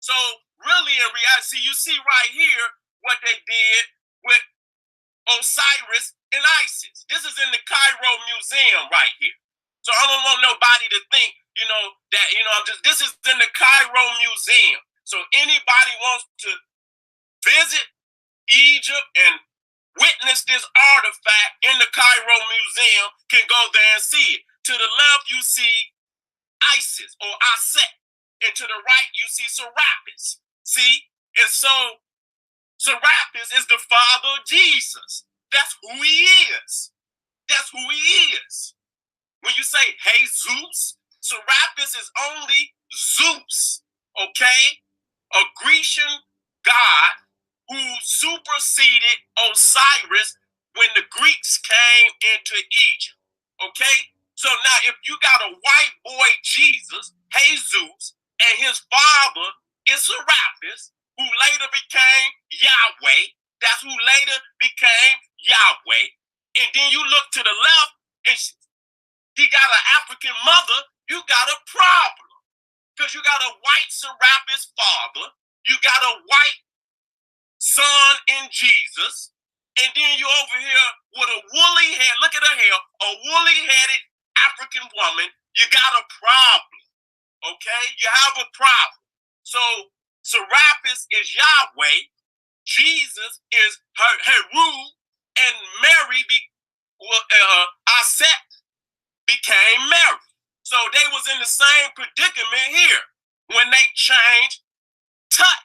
So really, in reality, you see right here what they did with Osiris and Isis. This is in the Cairo Museum right here. So I don't want nobody to think, that, this is in the Cairo Museum. So anybody wants to visit Egypt and witness this artifact in the Cairo Museum can go there and see it. To the left, you see Isis or Aset. And to the right, you see Serapis. See? And so Serapis is the father of Jesus. That's who he is. That's who he is. When you say, hey, Zeus, Serapis is only Zeus, okay? A Grecian god who superseded Osiris when the Greeks came into Egypt, okay? So now if you got a white boy, Jesus, Jesus, and his father is Serapis, who later became Yahweh, that's who later became Yahweh, and then you look to the left and he got an African mother, you got a problem. Because you got a white Serapis father, you got a white son in Jesus, and then you over here with a woolly head, look at her hair, a woolly-headed African woman, you got a problem, okay? You have a problem. So Serapis is Yahweh, Jesus is Heru, and Mary, Aset, became Mary. So they was in the same predicament here when they changed Tut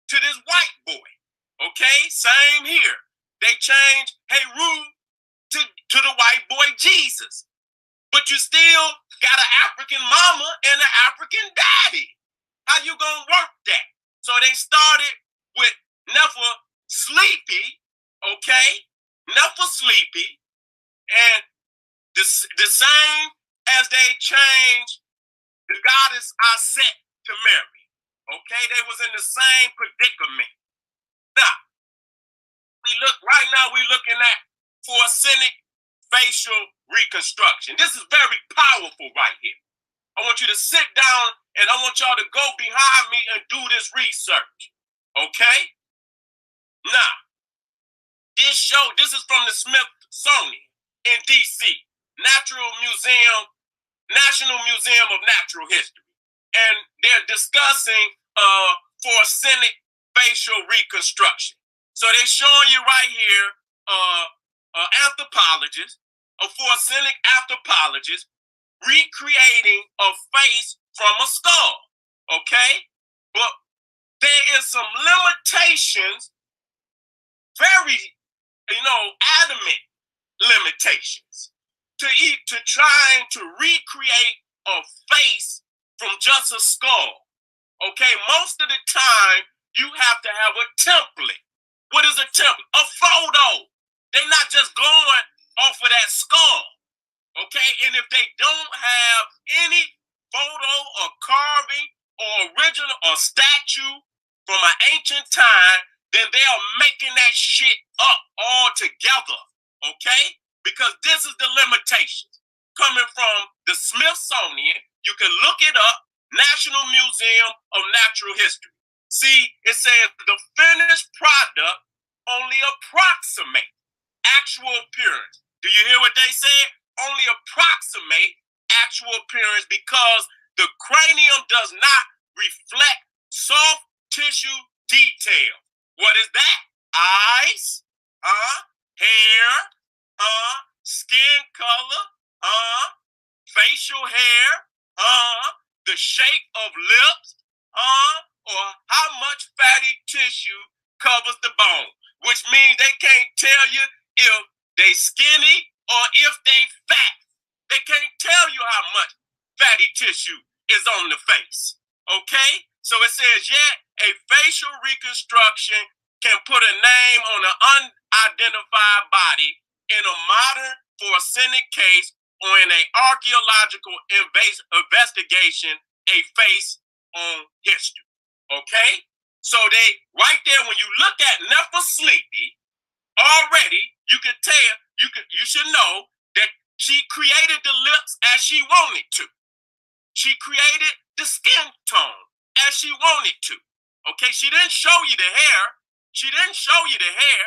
to this white boy. Okay, same here. They changed Heru to the white boy Jesus. But you still got an African mama and an African daddy. How you gonna work that? So they started with Nefer Sleepy, okay? Nefer Sleepy, and the same as they changed the goddess Aset to Mary. Okay, they was in the same predicament. Now, we're looking at phorcenic facial reconstruction. This is very powerful right here. I want you to sit down and I want y'all to go behind me and do this research. Okay? Now, this is from the Smithsonian in DC, National Museum of Natural History. And they're discussing phorcenic facial reconstruction. So they're showing you right here, anthropologist, a phorcenic anthropologist, recreating a face from a skull, okay? But there is some limitations, very, adamant limitations to trying to recreate a face from just a skull, okay? Most of the time, you have to have a template. What is a template? A photo. They're not just going off of that skull, okay? And if they don't have any photo or carving or original or statue from an ancient time, then they are making that shit up all together, okay? Because this is the limitations coming from the Smithsonian. You can look it up, National Museum of Natural History. See, it says the finished product only approximate actual appearance. Do you hear what they said? Only approximate actual appearance because the cranium does not reflect soft tissue detail. What is that? Eyes, hair, skin color, facial hair, the shape of lips, or how much fatty tissue covers the bone, which means they can't tell you if they skinny or if they fat. They can't tell you how much fatty tissue is on the face, okay? So it says, a facial reconstruction can put a name on an unidentified body in a modern phorcenic case or in an archaeological investigation, a face on history, okay? So they, right there, when you look at Nefer Sleepy, already you can tell, you should know that she created the lips as she wanted to. She created the skin tone as she wanted to. Okay, she didn't show you the hair. She didn't show you the hair.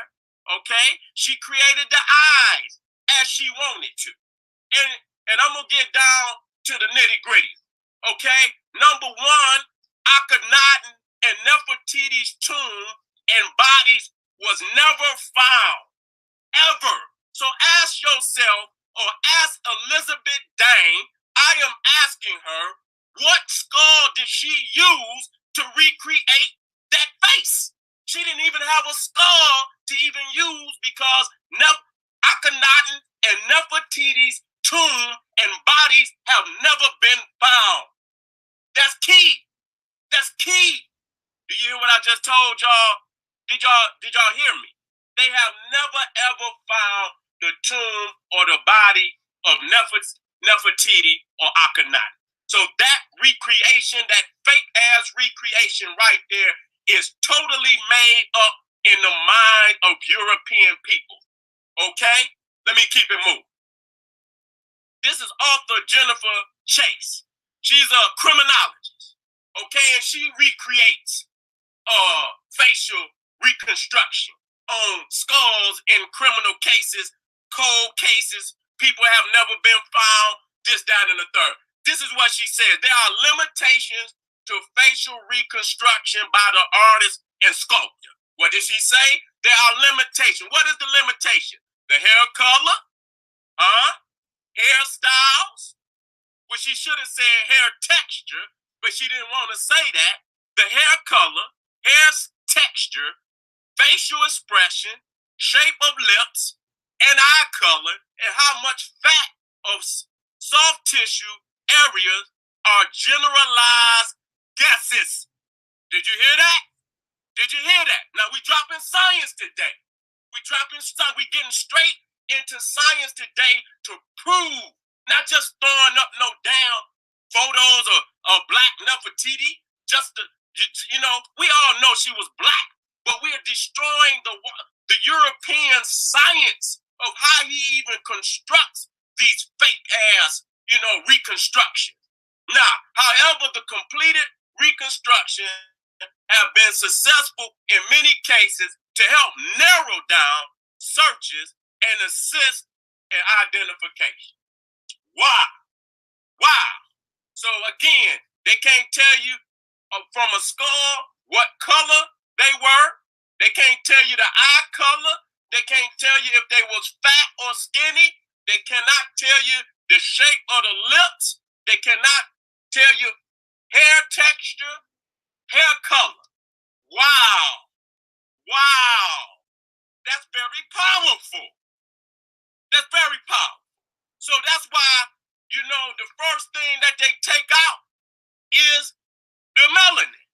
Okay, she created the eyes as she wanted to. And I'm gonna get down to the nitty gritty. Okay, number one, Akhenaten and Nefertiti's tomb and bodies was never found, ever. So ask yourself, or ask Elizabeth Dane, I am asking her, what skull did she use to recreate that face? She didn't even have a skull to even use because Akhenaten and Nefertiti's tomb and bodies have never been found. That's key. That's key. Do you hear what I just told y'all? Did y'all hear me? They have never ever found the tomb or the body of Nefertiti or Akhenaten. So that recreation, that fake ass recreation right there is totally made up in the mind of European people. Okay? Let me keep it moving. This is author Jennifer Chase. She's a criminologist. Okay, and she recreates facial reconstruction on skulls in criminal cases, cold cases, people have never been found, this, that, and the third. This is what she says. There are limitations to facial reconstruction by the artist and sculptor. What did she say? There are limitations. What is the limitation? The hair color, hairstyles, which she should have said hair texture, but she didn't want to say that. The hair color, hair texture, facial expression, shape of lips, and eye color, and how much fat of soft tissue areas are generalized guesses. Did you hear that? Did you hear that? Now we dropping science today. We getting straight into science today to prove, not just throwing up no damn photos of black Nefertiti, just to, we all know she was black, but we are destroying the European science of how he even constructs these fake ass, reconstructions. Now, however, the completed reconstruction have been successful in many cases to help narrow down searches and assist in identification. Wow. So again, they can't tell you from a skull what color they were. They can't tell you the eye color. They can't tell you if they was fat or skinny. They cannot tell you the shape of the lips. They cannot tell you hair texture, hair color. Wow. That's very powerful. That's very powerful. So that's why, the first thing that they take out is the melanin.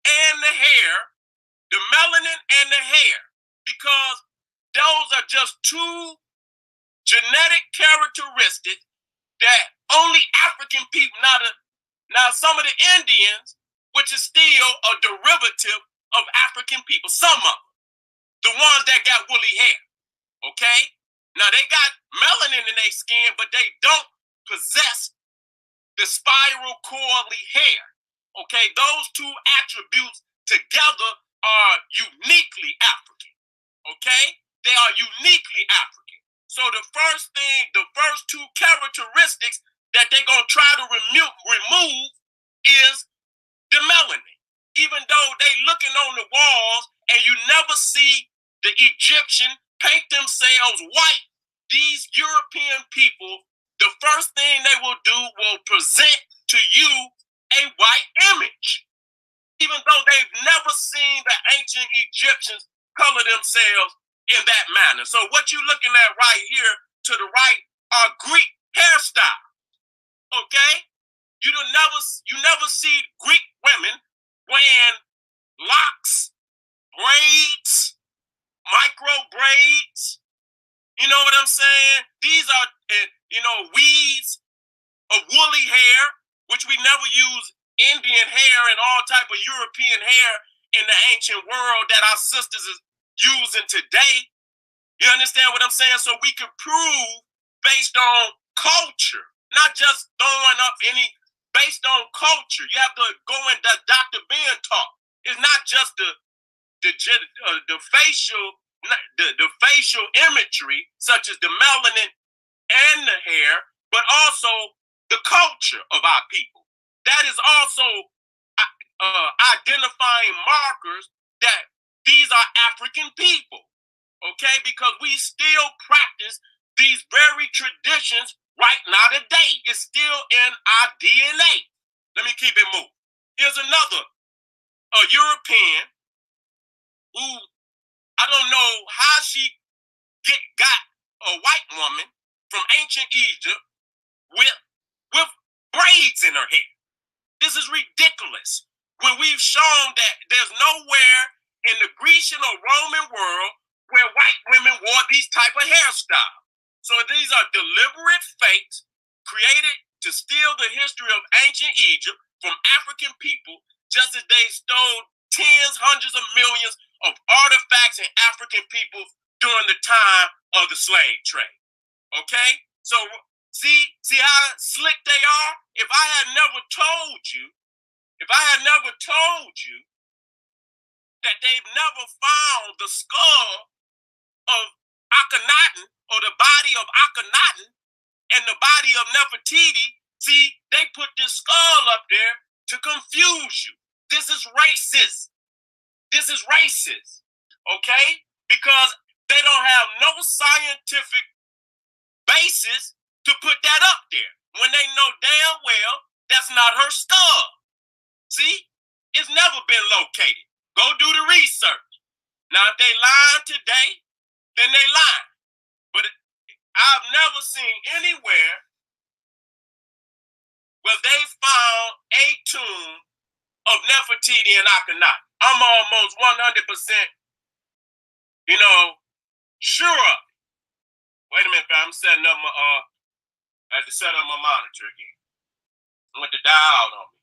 And the hair, the melanin and the hair, because those are just two genetic characteristics that only African people, now some of the Indians, which is still a derivative of African people, some of them, the ones that got woolly hair, okay? Now they got melanin in their skin, but they don't possess the spiral coily hair, okay? Those two attributes together are uniquely African, okay? They are uniquely African. So the first two characteristics that they're gonna try to remove is the melanin. Even though they looking on the walls and you never see the Egyptian paint themselves white, these European people, the first thing they will do will present to you a white image. Even though they've never seen the ancient Egyptians color themselves in that manner. So what you're looking at right here to the right are Greek hairstyles. Okay? You never see Greek women wearing locks, braids, micro braids. You know what I'm saying? These are, weeds of woolly hair, which we never use Indian hair and all type of European hair in the ancient world that our sisters is using today. You understand what I'm saying? So we can prove based on culture, not just throwing up any based on culture. You have to go in that Dr. Ben talk. It's not just the facial imagery, such as the melanin and the hair, but also the culture of our people. That is also identifying markers that these are African people, okay? Because we still practice these very traditions right now today. It's still in our DNA. Let me keep it moving. Here's another European who, I don't know how she got a white woman from ancient Egypt with braids in her hair. This is ridiculous. When we've shown that there's nowhere in the Grecian or Roman world where white women wore these type of hairstyles. So these are deliberate fakes created to steal the history of ancient Egypt from African people, just as they stole tens, hundreds of millions of artifacts and African people during the time of the slave trade. Okay? So see how slick they are? If I had never told you that they've never found the skull of Akhenaten or the body of Akhenaten and the body of Nefertiti, see, they put this skull up there to confuse you. This is racist. This is racist, okay? Because they don't have no scientific basis to put that up there when they know damn well that's not her skull. See, it's never been located. Go do the research. Now, if they lying today, then they lying. But I've never seen anywhere where they found a tomb of Nefertiti and Akhenaten. I'm almost 100%, sure of it. Wait a minute, fam. I'm setting up my, I had to set up my monitor again. Went to die out on me.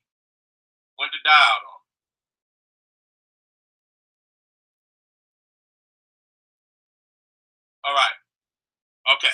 All right. Okay.